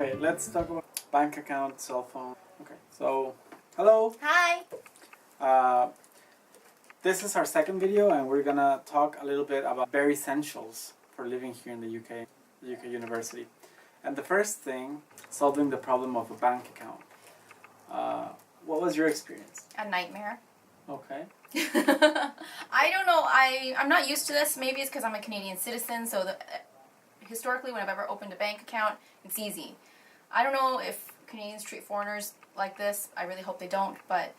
Okay, let's talk about bank account, cell phone. Okay, so hello. Hi. This is our second video, and we're gonna talk a little bit about bare essentials for living here in the UK university. And the first thing, solving the problem of a bank account. What was your experience? A nightmare. Okay. I don't know. I'm not used to this. Maybe it's because I'm a Canadian citizen. So historically, when I've ever opened a bank account, it's easy. I don't know if Canadians treat foreigners like this. I really hope they don't. But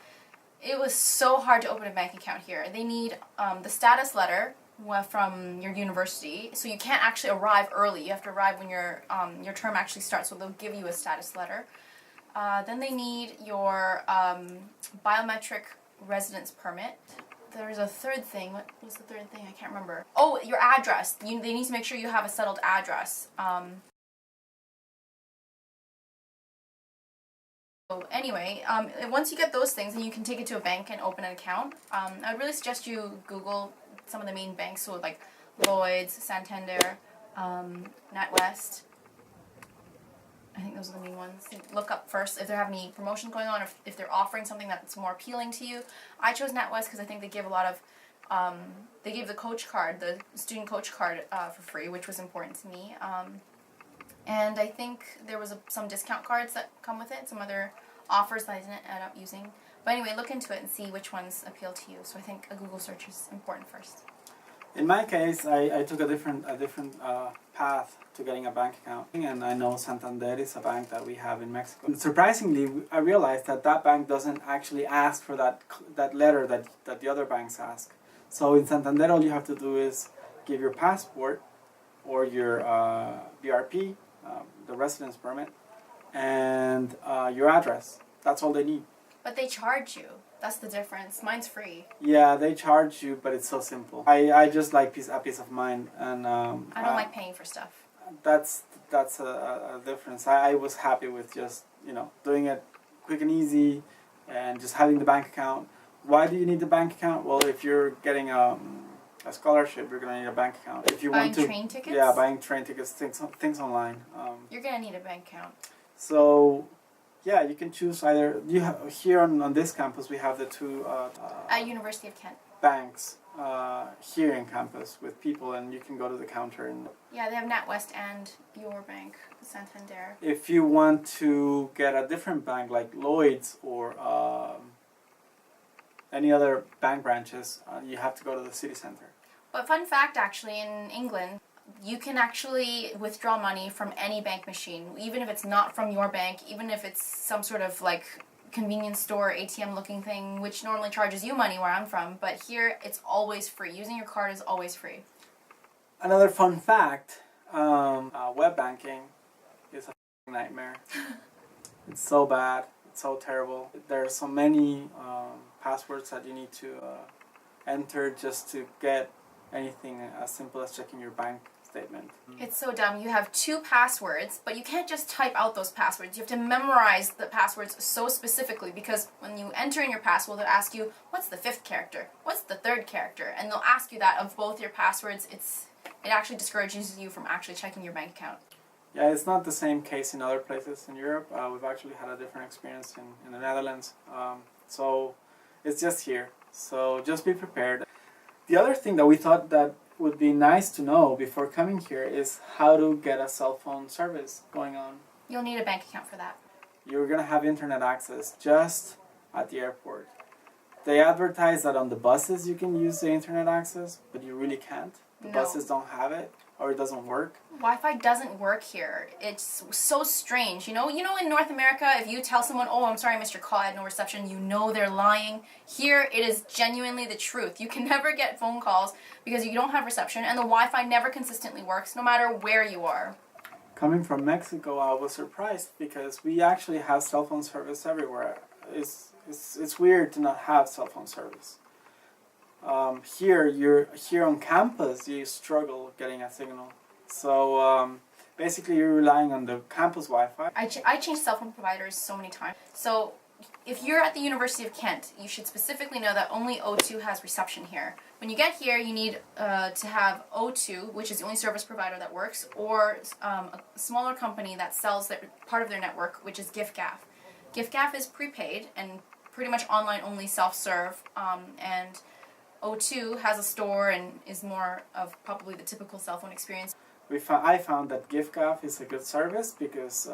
it was so hard to open a bank account here. They need the status letter from your university. So you can't actually arrive early. You have to arrive when your term actually starts. So they'll give you a status letter. Then they need your biometric residence permit. There's a third thing. What was the third thing? I can't remember. Oh, your address. They need to make sure you have a settled address. So anyway, once you get those things, then you can take it to a bank and open an account. I would really suggest you Google some of the main banks, so like Lloyd's, Santander, NatWest. I think those are the main ones. Look up first if they have any promotions going on, or if they're offering something that's more appealing to you. I chose NatWest because I think they give a lot of, they gave the coach card, the student coach card for free, which was important to me. And I think there was some discount cards that come with it, some other offers that I didn't end up using. But anyway, look into it and see which ones appeal to you. So I think a Google search is important first. In my case, I took a different path to getting a bank account, and I know Santander is a bank that we have in Mexico. And surprisingly, I realized that bank doesn't actually ask for that letter that the other banks ask. So in Santander, all you have to do is give your passport or your BRP, the residence permit, and your address. That's all they need. But they charge you. That's the difference. Mine's free. Yeah, they charge you, but it's so simple. I just like a peace of mind, and I don't like paying for stuff. That's a difference. I was happy with just doing it quick and easy, and just having the bank account. Why do you need the bank account? Well, if you're getting a scholarship, you're gonna need a bank account. If you want to, train tickets? Yeah, buying train tickets, things online. You're gonna need a bank account. So. Yeah, you can choose either. Here on this campus, we have the two at University of Kent banks here in campus with people, and you can go to the counter and. Yeah, they have NatWest and your bank, Santander. If you want to get a different bank like Lloyd's or any other bank branches, you have to go to the city center. But fun fact, actually, in England, you can actually withdraw money from any bank machine, even if it's not from your bank, even if it's some sort of like convenience store ATM looking thing, which normally charges you money where I'm from, but here it's always free. Using your card is always free. Another fun fact, web banking is a nightmare. It's so bad, it's so terrible. There are so many passwords that you need to enter just to get anything as simple as checking your bank statement. It's so dumb. You have 2 passwords, but you can't just type out those passwords. You have to memorize the passwords so specifically, because when you enter in your password, they'll ask you, what's the 5th character? What's the 3rd character? And they'll ask you that of both your passwords. It actually discourages you from actually checking your bank account. Yeah, it's not the same case in other places in Europe. We've actually had a different experience in the Netherlands. So it's just here. So just be prepared. The other thing that we thought that would be nice to know before coming here is how to get a cell phone service going on. You'll need a bank account for that. You're going to have internet access just at the airport. They advertise that on the buses you can use the internet access, but you really can't. The buses don't have it, or it doesn't work. Wi-Fi doesn't work here. It's so strange. You know in North America, if you tell someone, oh, I'm sorry, Mr. Call, I had no reception, you know they're lying. Here, it is genuinely the truth. You can never get phone calls because you don't have reception, and the Wi-Fi never consistently works, no matter where you are. Coming from Mexico, I was surprised because we actually have cell phone service everywhere. It's weird to not have cell phone service. Here on campus, you struggle getting a signal. So basically, you're relying on the campus Wi-Fi. I changed cell phone providers so many times. So if you're at the University of Kent, you should specifically know that only O2 has reception here. When you get here, you need to have O2, which is the only service provider that works, or a smaller company that sells part of their network, which is giffgaff. Giffgaff is prepaid and pretty much online only, self-serve, and O2 has a store and is more of probably the typical cell phone experience. I found that giffgaff is a good service because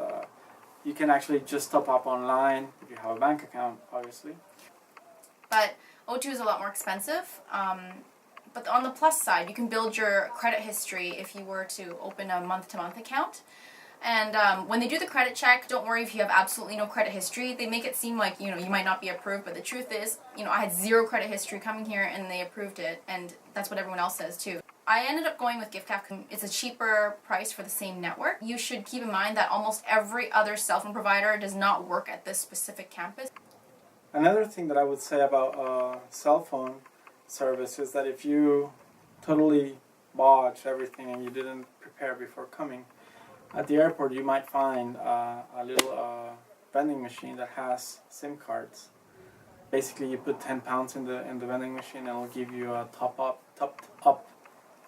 you can actually just top up online if you have a bank account, obviously. But O2 is a lot more expensive. But on the plus side, you can build your credit history if you were to open a month-to-month account. And when they do the credit check, don't worry if you have absolutely no credit history. They make it seem like, you might not be approved, but the truth is, I had zero credit history coming here and they approved it, and that's what everyone else says too. I ended up going with giffgaff. It's a cheaper price for the same network. You should keep in mind that almost every other cell phone provider does not work at this specific campus. Another thing that I would say about cell phone service is that if you totally botch everything and you didn't prepare before coming, at the airport you might find a little vending machine that has SIM cards. Basically, you put £10 in the vending machine and it'll give you a topped up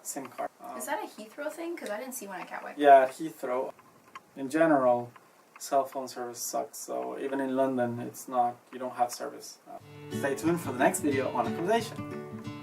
SIM card. Is that a Heathrow thing? Because I didn't see one at Gatwick. Yeah, at Heathrow. In general, cell phone service sucks, so even in London, you don't have service. Stay tuned for the next video on accommodation.